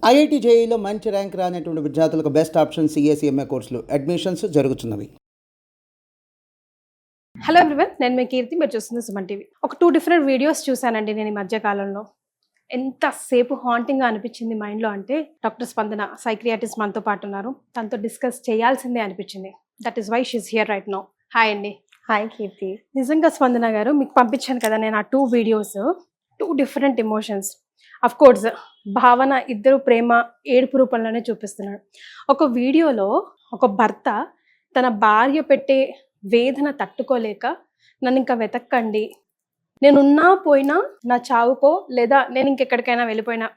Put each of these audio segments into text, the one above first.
IIT జేఈలో మంచి rank రానటువంటి విద్యార్థులకు బెస్ట్ ఆప్షన్ సిఏ కోర్సులు అడ్మిషన్స్ జరుగుతున్నవి. హలో ఎవ్రీవన్, నేను మీ కీర్తి, మీరు చూస్తుంది సుమన్ టీవీ. ఒక 2 డిఫరెంట్ వీడియోస్ చూశానండి నేను ఈ మధ్య కాలంలో. ఎంతసేపు హాంటింగ్గా అనిపించింది మైండ్లో అంటే, డాక్టర్ స్పందన సైక్రియాటిస్ట్ మనతో పాటు ఉన్నారు, తనతో డిస్కస్ చేయాల్సిందే అనిపించింది. That is why she's here right now. Hi అండి. హాయ్ కీర్తి. నిజంగా స్పందన గారు, మీకు పంపించాను కదా నేను ఆ 2 videos, 2 different emotions. Of course భావన ఇద్దరు ప్రేమ ఏడుపు రూపంలోనే చూపిస్తున్నాడు. ఒక వీడియోలో ఒక భర్త తన భార్య పెట్టే వేదన తట్టుకోలేక, నన్ను ఇంకా వెతక్కండి, నేనున్నా పోయినా నా చావుకో లేదా నేను ఇంకెక్కడికైనా వెళ్ళిపోయినా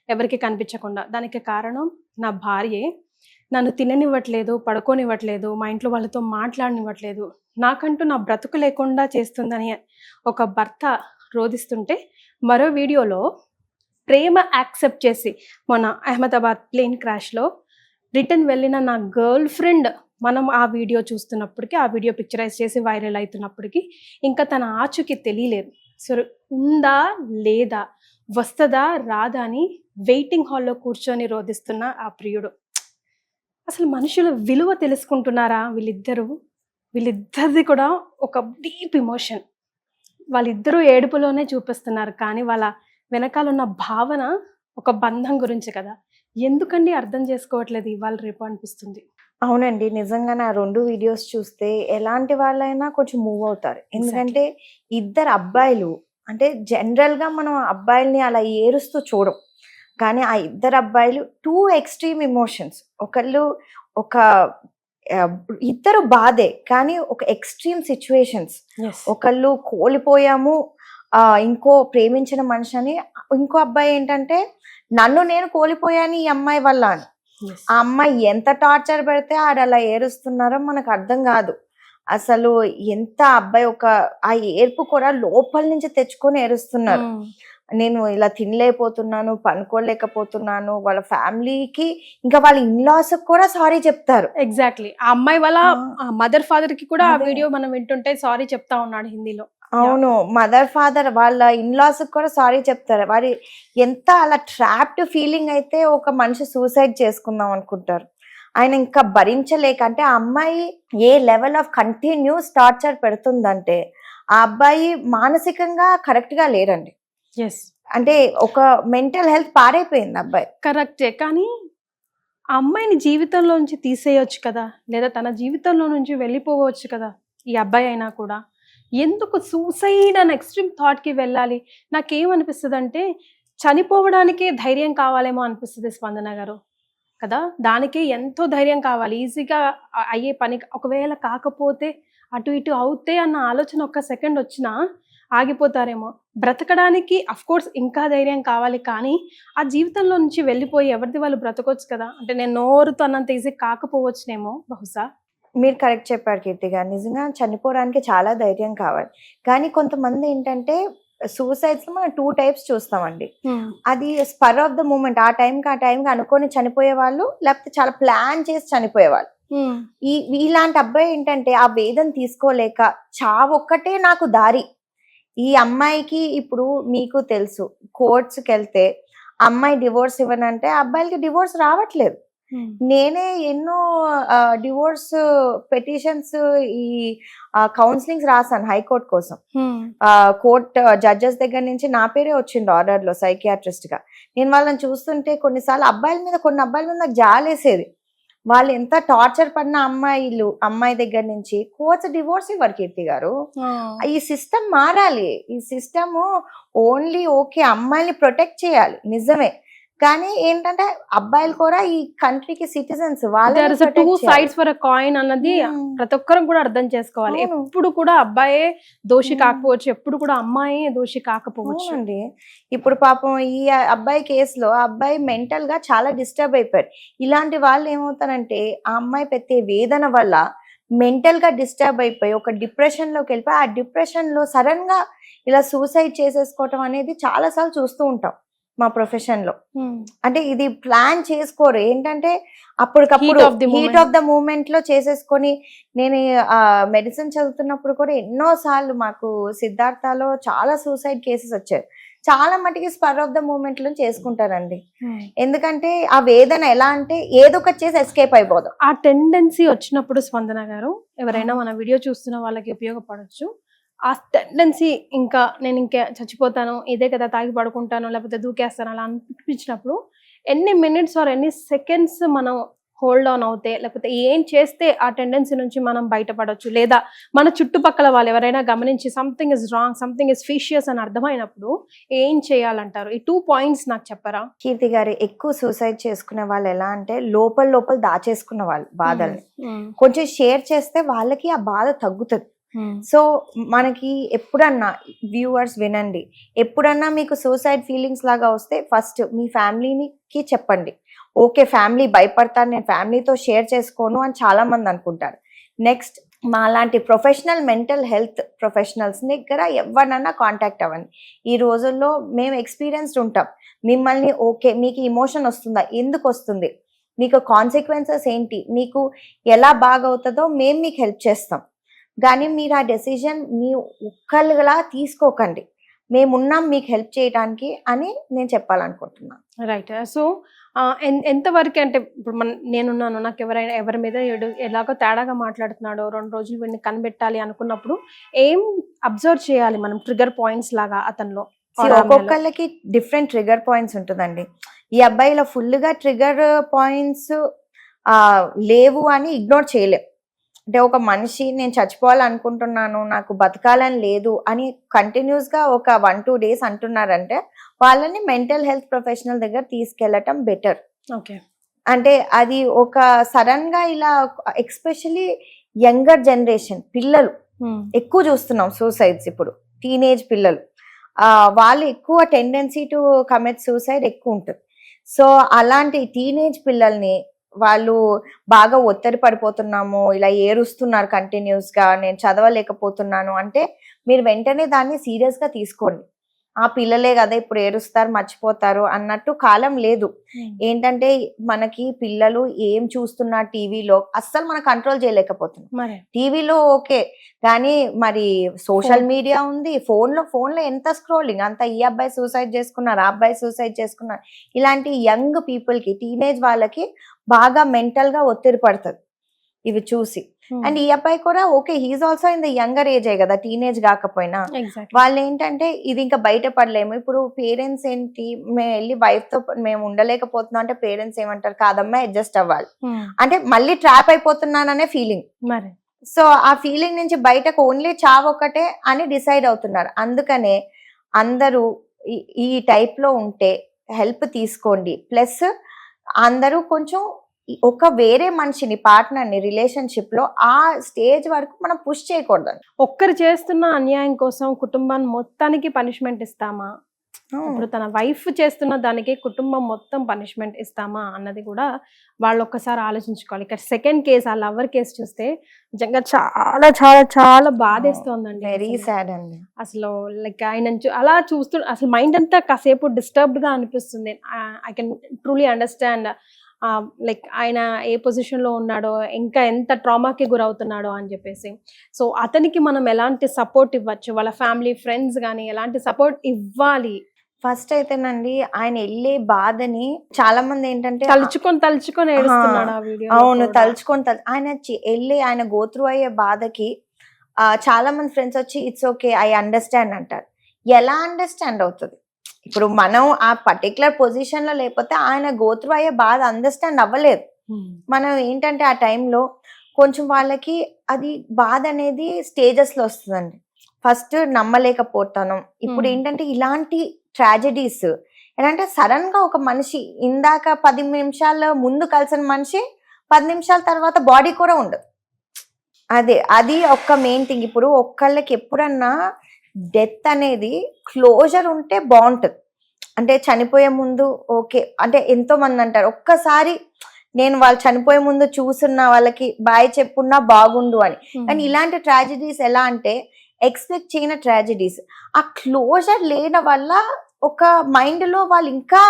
ఎవరికి కనిపించకుండా, దానికి కారణం నా భార్యే, నన్ను తిననివ్వట్లేదు, పడుకోనివ్వట్లేదు, మా ఇంట్లో వాళ్ళతో మాట్లాడనివ్వట్లేదు, నాకంటూ నా బ్రతుకు లేకుండా చేస్తుందని ఒక భర్త రోధిస్తుంటే, మరో వీడియోలో ప్రేమ యాక్సెప్ట్ చేసి మొన్న అహ్మదాబాద్ ప్లేన్ క్రాష్లో రిటర్న్ వెళ్ళిన నా గర్ల్ ఫ్రెండ్, మనం ఆ వీడియో చూస్తున్నప్పటికీ, ఆ వీడియో పిక్చరైజ్ చేసి వైరల్ అవుతున్నప్పటికీ ఇంకా తన ఆచూకీ తెలియలేదు. సో ఉందా లేదా, వస్తుందా రాదా అని వెయిటింగ్ హాల్లో కూర్చొని రోధిస్తున్న ఆ ప్రియుడు. అసలు మనుషుల విలువ తెలుసుకుంటున్నారా వీళ్ళిద్దరిది కూడా ఒక డీప్ ఇమోషన్. వాళ్ళిద్దరూ ఏడుపులోనే చూపిస్తున్నారు, కానీ వాళ్ళ వెనకాల ఉన్న భావన ఒక బంధం గురించి కదా. ఎందుకండి అర్థం చేసుకోవట్లేదు ఇవాళ రేపు అనిపిస్తుంది. అవునండి, నిజంగా నా 2 వీడియోస్ చూస్తే ఎలాంటి వాళ్ళైనా కొంచెం మూవ్ అవుతారు. ఎందుకంటే ఇద్దరు అబ్బాయిలు, అంటే జనరల్ గా మనం అబ్బాయిల్ని అలా ఏరుస్తూ చూడం, కానీ ఆ ఇద్దరు అబ్బాయిలు 2 ఎక్స్ట్రీమ్ ఎమోషన్స్. ఇద్దరు బాధే, కానీ ఒక ఎక్స్ట్రీమ్ సిచ్యువేషన్స్. ఒకళ్ళు కోల్పోయాము, ఇంకో ప్రేమించిన మనిషి అని, ఇంకో అబ్బాయి ఏంటంటే నన్ను నేను కోల్పోయాను ఈ అమ్మాయి వల్ల అని. ఆ అమ్మాయి ఎంత టార్చర్ పెడితే ఆడ అలా ఏరుస్తున్నారో మనకు అర్థం కాదు. అసలు ఎంత అబ్బాయి ఆ ఏర్పు కూడా లోపల నుంచి తెచ్చుకొని ఏరుస్తున్నారు. నేను ఇలా తినలేకపోతున్నాను, పనుకోలేకపోతున్నాను, వాళ్ళ ఫ్యామిలీకి, ఇంకా వాళ్ళ ఇన్లాస్ కూడా సారీ చెప్తారు. ఎగ్జాక్ట్లీ, ఆ అమ్మాయి వాళ్ళ మదర్ ఫాదర్ కి కూడా ఆ వీడియో మనం వింటుంటే సారీ చెప్తా ఉన్నాడు హిందీలో. అవును, మదర్ ఫాదర్ వాళ్ళ ఇన్లాస్ కూడా సారీ చెప్తారు. వారి ఎంత అలా ట్రాప్డ్ ఫీలింగ్ అయితే ఒక మనిషి సూసైడ్ చేసుకుందాం అనుకుంటారు. ఆయన ఇంకా భరించలేక, అంటే ఆ అమ్మాయి ఏ లెవెల్ ఆఫ్ కంటిన్యూస్ టార్చర్ పెడుతుందంటే, ఆ అబ్బాయి మానసికంగా కరెక్ట్ గా లేరండి. అంటే ఒక మెంటల్ హెల్త్ పాడైపోయింది అబ్బాయి. కరెక్టే, కానీ ఆ అమ్మాయిని జీవితంలో నుంచి తీసేయొచ్చు కదా, లేదా తన జీవితంలో నుంచి వెళ్ళిపోవచ్చు కదా ఈ అబ్బాయి అయినా కూడా. ఎందుకు సూసైడ్ అని ఎక్స్ట్రీమ్ థాట్కి వెళ్ళాలి? నాకేమనిపిస్తుంది అంటే, చనిపోవడానికే ధైర్యం కావాలేమో అనిపిస్తుంది స్పందన గారు కదా. దానికి ఎంతో ధైర్యం కావాలి, ఈజీగా అయ్యే పని. ఒకవేళ కాకపోతే, అటు ఇటు అవుతే అన్న ఆలోచన ఒక్క సెకండ్ వచ్చినా ఆగిపోతారేమో. బ్రతకడానికి అఫ్ కోర్స్ ఇంకా ధైర్యం కావాలి, కానీ ఆ జీవితంలో నుంచి వెళ్ళిపోయి ఎవరిది వాళ్ళు బ్రతకొచ్చు కదా. అంటే నేను నోరుతో అన్నంత ఈజీ కాకపోవచ్చునేమో బహుశా. మీరు కరెక్ట్ చెప్పారు కీర్తి గారు, నిజంగా చనిపోవడానికి చాలా ధైర్యం కావాలి. కానీ కొంతమంది ఏంటంటే సూసైడ్స్ లో మనం 2 టైప్స్ చూస్తామండి. అది స్పర్ ఆఫ్ ద మూమెంట్, ఆ టైంకి అనుకొని చనిపోయే వాళ్ళు, లేకపోతే చాలా ప్లాన్ చేసి చనిపోయే వాళ్ళు. ఇలాంటి అబ్బాయి ఏంటంటే ఆ వేదన తీసుకోలేక, చావొక్కటే నాకు దారి. ఈ అమ్మాయికి ఇప్పుడు మీకు తెలుసు, కోర్ట్స్కి వెళ్తే అమ్మాయి డివోర్స్ ఇవ్వనంటే అబ్బాయిలకి డివోర్స్ రావట్లేదు. నేనే ఎన్నో డివోర్స్ పెటిషన్స్, ఈ కౌన్సిలింగ్స్ రాసాను హైకోర్టు కోసం. కోర్ట్ జడ్జెస్ దగ్గర నుంచి నా పేరే వచ్చింది ఆర్డర్ లో సైకియాట్రిస్ట్ గా. నేను వాళ్ళని చూస్తుంటే కొన్నిసార్లు కొన్ని అబ్బాయిల మీద నాకు జాలేసేది. వాళ్ళు ఎంత టార్చర్ పడిన అమ్మాయి దగ్గర నుంచి కోర్ట్స్ డివోర్స్ ఇవ్వరు కీర్తి గారు. ఈ సిస్టమ్ మారాలి. ఈ సిస్టమ్ ఓన్లీ ఓకే అమ్మాయిని ప్రొటెక్ట్ చేయాలి, నిజమే, కానీ ఏంటంటే అబ్బాయిలు కూడా ఈ కంట్రీకి సిటిజన్స్. వాళ్ళ 2 sides ఫర్ అ కాయిన్ అన్నది ప్రతి ఒక్కరు కూడా అర్థం చేసుకోవాలి. ఎప్పుడు కూడా అబ్బాయే దోషి కాకపోవచ్చు, ఎప్పుడు కూడా అమ్మాయి దోషి కాకపోవచ్చు అండి. ఇప్పుడు పాపం ఈ అబ్బాయి కేసులో ఆ అబ్బాయి మెంటల్ గా చాలా డిస్టర్బ్ అయిపోయారు. ఇలాంటి వాళ్ళు ఏమవుతారంటే, ఆ అమ్మాయి పెట్టే వేదన వల్ల మెంటల్ గా డిస్టర్బ్ అయిపోయి ఒక డిప్రెషన్ లోకి వెళ్ళిపోయి, ఆ డిప్రెషన్ లో సడన్ గా ఇలా సూసైడ్ చేసేసుకోవటం అనేది చాలా సార్లు చూస్తూ ఉంటాం మా ప్రొఫెషన్ లో. అంటే ఇది ప్లాన్ చేసుకోరు, ఏంటంటే అప్పటికప్పుడు హీట్ ఆఫ్ ద మూమెంట్ లో చేసేసుకొని. నేను మెడిసిన్ చదువుతున్నప్పుడు కూడా ఎన్నో సార్లు మాకు సిద్ధార్థలో చాలా సూసైడ్ కేసెస్ వచ్చాయి. చాలా మటుకి స్పర్ ఆఫ్ ద మూమెంట్ లో చేసుకుంటారండి. ఎందుకంటే ఆ వేదన ఎలా అంటే ఏదో ఒకటి చేసి ఎస్కేప్ అయిపోదాం. ఆ టెండెన్సీ వచ్చినప్పుడు స్పందన గారు, ఎవరైనా మన వీడియో చూస్తున్న వాళ్ళకి ఉపయోగపడొచ్చు. ఆ టెండెన్సీ ఇంకా నేను ఇంకా చచ్చిపోతాను, ఇదే కదా తాగి పడుకుంటాను, లేకపోతే దూకేస్తాను అలా అనిపించినప్పుడు ఎన్ని మినిట్స్ ఆర్ ఎన్ని సెకండ్స్ మనం హోల్డ్ ఆన్ అవుతే, లేకపోతే ఏం చేస్తే ఆ టెండెన్సీ నుంచి మనం బయటపడొచ్చు, లేదా మన చుట్టుపక్కల వాళ్ళు ఎవరైనా గమనించి something is wrong, something is suspicious అని అర్థమైనప్పుడు ఏం చేయాలంటారు? ఈ 2 పాయింట్స్ నాకు చెప్పరా? కీర్తి గారు, ఎక్కువ సూసైడ్ చేసుకునే వాళ్ళు ఎలా అంటే లోపల దాచేసుకున్న వాళ్ళు బాధల్ని కొంచెం షేర్ చేస్తే వాళ్ళకి ఆ బాధ తగ్గుతుంది. సో మనకి ఎప్పుడన్నా వ్యూవర్స్ వినండి, ఎప్పుడన్నా మీకు సూసైడ్ ఫీలింగ్స్ లాగా వస్తే ఫస్ట్ మీ ఫ్యామిలీకి చెప్పండి. ఓకే, ఫ్యామిలీ భయపడతారు, నేను ఫ్యామిలీతో షేర్ చేసుకోను అని చాలా మంది అనుకుంటారు. నెక్స్ట్, మా లాంటి ప్రొఫెషనల్ మెంటల్ హెల్త్ ప్రొఫెషనల్స్ దగ్గర ఎవరినన్నా కాంటాక్ట్ అవ్వండి. ఈ రోజుల్లో మేము ఎక్స్పీరియన్స్డ్ ఉంటాం. మిమ్మల్ని ఓకే మీకు ఇమోషన్ వస్తుందా, ఎందుకు వస్తుంది, మీకు కాన్సిక్వెన్సెస్ ఏంటి, మీకు ఎలా బాగవుతుందో మేము మీకు హెల్ప్ చేస్తాం. కానీ మీరు ఆ డెసిజన్ మీ ఒక్కళ్ళలా తీసుకోకండి, మేమున్నాం మీకు హెల్ప్ చేయడానికి అని నేను చెప్పాలనుకుంటున్నాను. రైట్. సో ఎంతవరకు అంటే ఇప్పుడు నేనున్నాను, నాకు ఎవరి మీద ఎలాగో తేడాగా మాట్లాడుతున్నాడో 2 రోజులు వీడిని కనిపెట్టాలి అనుకున్నప్పుడు ఏం అబ్జర్వ్ చేయాలి మనం, ట్రిగర్ పాయింట్స్ లాగా అతనిలో? ఒక్కొక్కళ్ళకి డిఫరెంట్ ట్రిగర్ పాయింట్స్ ఉంటుందండి. ఈ అబ్బాయిలో ఫుల్గా ట్రిగర్ పాయింట్స్ లేవు అని ఇగ్నోర్ చేయలేం. అంటే ఒక మనిషి నేను చచ్చిపోవాలనుకుంటున్నాను, నాకు బతకాలని లేదు అని కంటిన్యూస్ గా ఒక 1-2 డేస్ అంటున్నారంటే వాళ్ళని మెంటల్ హెల్త్ ప్రొఫెషనల్ దగ్గర తీసుకెళ్లటం బెటర్. ఓకే. అంటే అది ఒక సడన్ గా ఇలా, ఎక్స్పెషలీ యంగర్ జనరేషన్ పిల్లలు ఎక్కువ చూస్తున్నాం సూసైడ్స్. ఇప్పుడు టీనేజ్ పిల్లలు వాళ్ళు ఎక్కువ టెండెన్సీ టు కమిట్ సూసైడ్ ఎక్కువ ఉంటుంది. సో అలాంటి టీనేజ్ పిల్లల్ని వాళ్ళు బాగా ఒత్తిడి పడిపోతున్నాము, ఇలా ఏరుస్తున్నారు కంటిన్యూస్ గా, నేను చదవలేకపోతున్నాను అంటే మీరు వెంటనే దాన్ని సీరియస్ గా తీసుకోండి. ఆ పిల్లలే కదా ఇప్పుడు ఏరుస్తారు మర్చిపోతారు అన్నట్టు కాలం లేదు. ఏంటంటే మనకి పిల్లలు ఏం చూస్తున్నారు టీవీలో అస్సలు మనం కంట్రోల్ చేయలేకపోతున్నాం. టీవీలో ఓకే, కానీ మరి సోషల్ మీడియా ఉంది, ఫోన్ లో ఎంత స్క్రోలింగ్, అంత ఈ అబ్బాయి సూసైడ్ చేసుకున్నారు, ఆ అబ్బాయి సూసైడ్ చేసుకున్నారు. ఇలాంటి యంగ్ పీపుల్ కి, టీనేజ్ వాళ్ళకి బాగా మెంటల్ గా ఒత్తిడి పడుతుంది ఇవి చూసి. అండ్ ఈ అబ్బాయి కూడా okay, he's also in the younger age కదా, టీనేజ్ కాకపోయినా. వాళ్ళు ఏంటంటే ఇది ఇంకా బయటపడలేము. ఇప్పుడు పేరెంట్స్ ఏంటి, మేము వెళ్ళి వైఫ్ తో మేము ఉండలేకపోతున్నాం అంటే పేరెంట్స్ ఏమంటారు, కాదమ్మా అడ్జస్ట్ అవ్వాలి అంటే మళ్ళీ ట్రాప్ అయిపోతున్నాననే ఫీలింగ్. సో ఆ ఫీలింగ్ నుంచి బయటకు ఓన్లీ చావు ఒక్కటే అని డిసైడ్ అవుతున్నారు. అందుకనే అందరూ ఈ టైప్ లో ఉంటే హెల్ప్ తీసుకోండి. ప్లస్ అందరూ కొంచెం ఒక వేరే మనిషిని, పార్ట్నర్ని రిలేషన్షిప్ లో ఆ స్టేజ్ వరకు మనం పుష్ చేయకూడదు. ఒక్కరు చేస్తున్న అన్యాయం కోసం కుటుంబాన్ని మొత్తానికి పనిష్మెంట్ ఇస్తామా? ఇప్పుడు తన వైఫ్ చేస్తున్న దానికి కుటుంబం మొత్తం పనిష్మెంట్ ఇస్తామా అన్నది కూడా వాళ్ళు ఒక్కసారి ఆలోచించుకోవాలి. ఇక్కడ సెకండ్ కేసు, ఆ లవర్ కేసు చూస్తే నిజంగా చాలా చాలా చాలా బాధేస్తోందండి. వెరీ సాడ్ అండి. అసలు లైక్ ఆయన అలా చూస్తూ అసలు మైండ్ అంతా కాసేపు డిస్టర్బ్డ్ గా అనిపిస్తుంది. I can truly understand like ఆయన ఏ పొజిషన్ లో ఉన్నాడో, ఇంకా ఎంత ట్రామాకి గురవుతున్నాడో అని చెప్పేసి. సో అతనికి మనం ఎలాంటి సపోర్ట్ ఇవ్వచ్చు, వాళ్ళ ఫ్యామిలీ ఫ్రెండ్స్ కానీ ఎలాంటి సపోర్ట్ ఇవ్వాలి? ఫస్ట్ అయితేనండి ఆయన వెళ్ళే బాధని చాలా మంది ఏంటంటే తలుచుకొని ఏడుస్తున్నాడు ఆ వీడియో. అవును, తలుచుకొని ఆయన వెళ్ళి ఆయన గోత్రు అయ్యే బాధకి చాలా మంది ఫ్రెండ్స్ వచ్చి ఇట్స్ ఓకే ఐ అండర్స్టాండ్ అంటారు. ఎలా అండర్స్టాండ్ అవుతుంది? ఇప్పుడు మనం ఆ పర్టికులర్ పొజిషన్ లో లేకపోతే ఆయన గోత్రు అయ్యే బాధ అండర్స్టాండ్ అవ్వలేదు. మనం ఏంటంటే ఆ టైంలో కొంచెం వాళ్ళకి అది బాధ అనేది స్టేజెస్ లో వస్తుందండి. ఫస్ట్ నమ్మలేకపోతాను. ఇప్పుడు ఏంటంటే ఇలాంటి ట్రాజెడీస్ ఎలా అంటే సడన్ గా ఒక మనిషి, ఇందాక 10 నిమిషాల ముందు కలిసిన మనిషి 10 నిమిషాల తర్వాత బాడీ కూడా ఉండదు. అది ఒక్క మెయిన్ థింగ్. ఇప్పుడు ఒక్కళ్ళకి ఎప్పుడన్నా డెత్ అనేది క్లోజర్ ఉంటే బాగుంటుంది. అంటే చనిపోయే ముందు ఓకే అంటే ఎంతో మంది అంటారు ఒక్కసారి నేను వాళ్ళు చనిపోయే ముందు చూసున్న వాళ్ళకి బాయ్ చెప్పున్నా బాగుండు అని. కానీ ఇలాంటి ట్రాజెడీస్ ఎలా అంటే ఎక్స్పెక్ట్ చేయని ట్రాజెడీస్, ఆ క్లోజర్ లేని వల్ల ఒక మైండ్ లో వాళ్ళు ఇంకా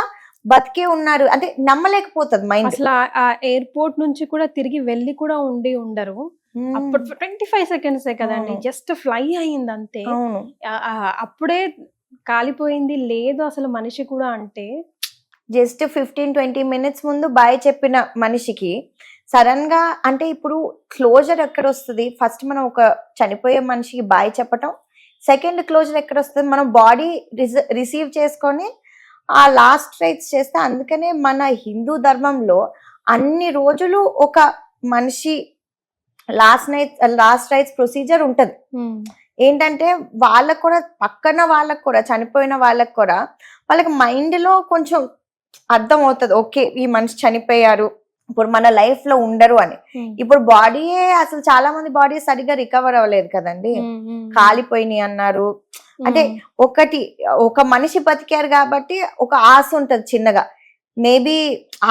బతికే ఉన్నారు అంటే నమ్మలేకపోతుంది మైండ్. అసలు ఆ ఎయిర్పోర్ట్ నుంచి కూడా తిరిగి వెళ్ళి కూడా ఉండరు. అప్పుడు 25 సెకండ్స్ కదండి, జస్ట్ ఫ్లై అయింది అంతే. అప్పుడే కాలిపోయింది లేదు అసలు మనిషి కూడా అంటే జస్ట్ 15-20 మినిట్స్ ముందు బాయ్ చెప్పిన మనిషికి సడన్ గా అంటే ఇప్పుడు క్లోజర్ ఎక్కడ వస్తుంది? ఫస్ట్ మనం ఒక చనిపోయే మనిషికి బాయ్ చెప్పటం, సెకండ్ క్లోజర్ ఎక్కడ వస్తుంది? మనం బాడీ రిసీవ్ చేసుకొని ఆ లాస్ట్ రైట్స్ చేస్తే. అందుకనే మన హిందూ ధర్మంలో అన్ని రోజులు ఒక మనిషి లాస్ట్ రైట్స్ ప్రొసీజర్ ఉంటది. ఏంటంటే వాళ్ళకు కూడా, పక్కన వాళ్ళకు కూడా, చనిపోయిన వాళ్ళకు కూడా వాళ్ళకి మైండ్ లో కొంచెం అర్థం అవుతుంది, ఓకే ఈ మనిషి చనిపోయారు, ఇప్పుడు మన లైఫ్ లో ఉండరు అని. ఇప్పుడు బాడీయే అసలు చాలా మంది బాడీ సరిగ్గా రికవర్ అవ్వలేదు కదండి, కాలిపోయినాయి అన్నారు. అంటే ఒక మనిషి బతికారు కాబట్టి ఒక ఆశ ఉంటది చిన్నగా, మేబీ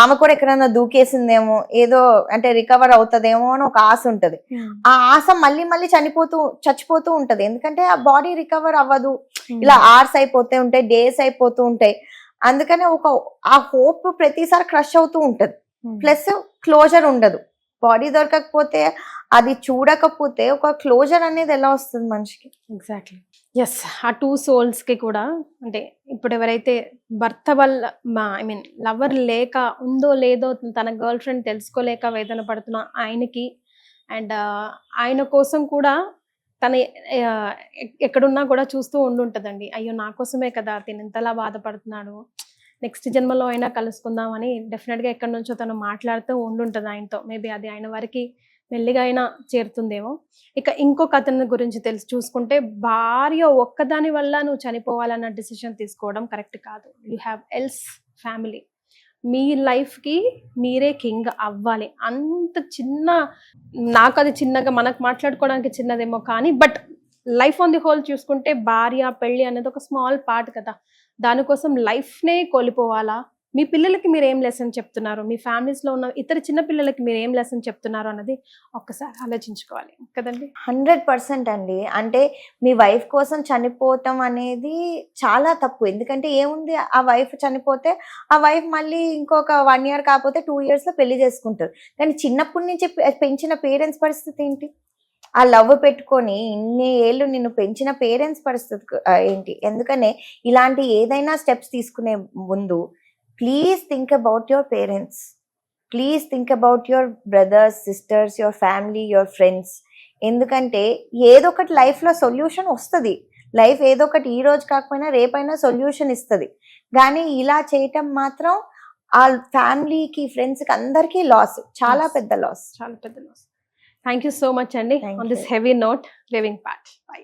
ఆమె కూడా ఎక్కడన్నా దూకేసిందేమో, ఏదో అంటే రికవర్ అవుతుందేమో అని ఒక ఆశ ఉంటది. ఆ ఆశ మళ్ళీ మళ్ళీ చచ్చిపోతూ ఉంటది, ఎందుకంటే ఆ బాడీ రికవర్ అవ్వదు. ఇలా అవర్స్ అయిపోతూ ఉంటాయి, డేస్ అయిపోతూ ఉంటాయి. అందుకనే ఆ హోప్ ప్రతిసారి క్రష్ అవుతూ ఉంటది. ప్లస్ క్లోజర్ ఉండదు. బాడీ దొరకకపోతే, అది చూడకపోతే ఒక క్లోజర్ అనేది ఎలా వస్తుంది మనిషికి? ఎగ్జాక్ట్లీ. ఎస్, ఆ 2 సోల్స్కి కూడా అంటే ఇప్పుడు ఎవరైతే భర్త వల్ల లవర్ లేక ఉందో లేదో తన గర్ల్ ఫ్రెండ్ తెలుసుకోలేక వేదన పడుతున్న ఆయనకి, అండ్ ఆయన కోసం కూడా తను ఎక్కడున్నా కూడా చూస్తూ ఉండుంటుందండి. అయ్యో నా కోసమే కదా తిను ఇంతలా బాధపడుతున్నాడు, నెక్స్ట్ జన్మలో అయినా కలుసుకుందాం అని డెఫినెట్గా ఎక్కడి నుంచో తను మాట్లాడుతూ ఉండుంటుంది ఆయనతో. మేబీ అది ఆయన వారికి మెల్లిగా అయినా చేరుతుందేమో. ఇక ఇంకొక అతని గురించి చూసుకుంటే, భార్య ఒక్కదాని వల్ల నువ్వు చనిపోవాలన్న డిసిషన్ తీసుకోవడం కరెక్ట్ కాదు. You have else family. మీ లైఫ్కి మీరే కింగ్ అవ్వాలి. అంత చిన్న, నాకు అది చిన్నగా మనకు మాట్లాడుకోవడానికి చిన్నదేమో కానీ, but life on the whole చూసుకుంటే భార్య పెళ్ళి అనేది ఒక స్మాల్ పార్ట్ కదా. దానికోసం లైఫ్నే కోల్పోవాలా? మీ పిల్లలకి మీరు ఏం లెసన్ చెప్తున్నారు, మీ ఫ్యామిలీస్లో ఉన్న ఇతర చిన్న పిల్లలకి మీరు ఏం లెసన్ చెప్తున్నారు అన్నది ఒక్కసారి ఆలోచించుకోవాలి కదండి. 100% అండి. అంటే మీ వైఫ్ కోసం చనిపోవటం అనేది చాలా తప్పు. ఎందుకంటే ఏముంది, ఆ వైఫ్ చనిపోతే ఆ వైఫ్ మళ్ళీ ఇంకొక 1 year కాకపోతే 2 years లో పెళ్లి చేసుకుంటారు. కానీ చిన్నప్పటి నుంచి పెంచిన పేరెంట్స్ పరిస్థితి ఏంటి? ఆ లవ్ పెట్టుకొని ఇన్ని ఏళ్ళు నిన్ను పెంచిన పేరెంట్స్ పరిస్థితి ఏంటి? ఎందుకనే ఇలాంటి ఏదైనా స్టెప్స్ తీసుకునే ముందు please think about your parents, please think about your brothers, sisters, your family, your friends. ఎందుకంటే ఏదో ఒకటి లైఫ్లో సొల్యూషన్ వస్తుంది. లైఫ్ ఏదో ఒకటి ఈ రోజు కాకపోయినా రేపైనా సొల్యూషన్ ఇస్తుంది. కానీ ఇలా చేయటం మాత్రం ఆ ఫ్యామిలీకి, ఫ్రెండ్స్కి అందరికీ లాస్, చాలా పెద్ద లాస్. చాలా పెద్ద loss. Thank you so much అండి. On this heavy note, living part. By.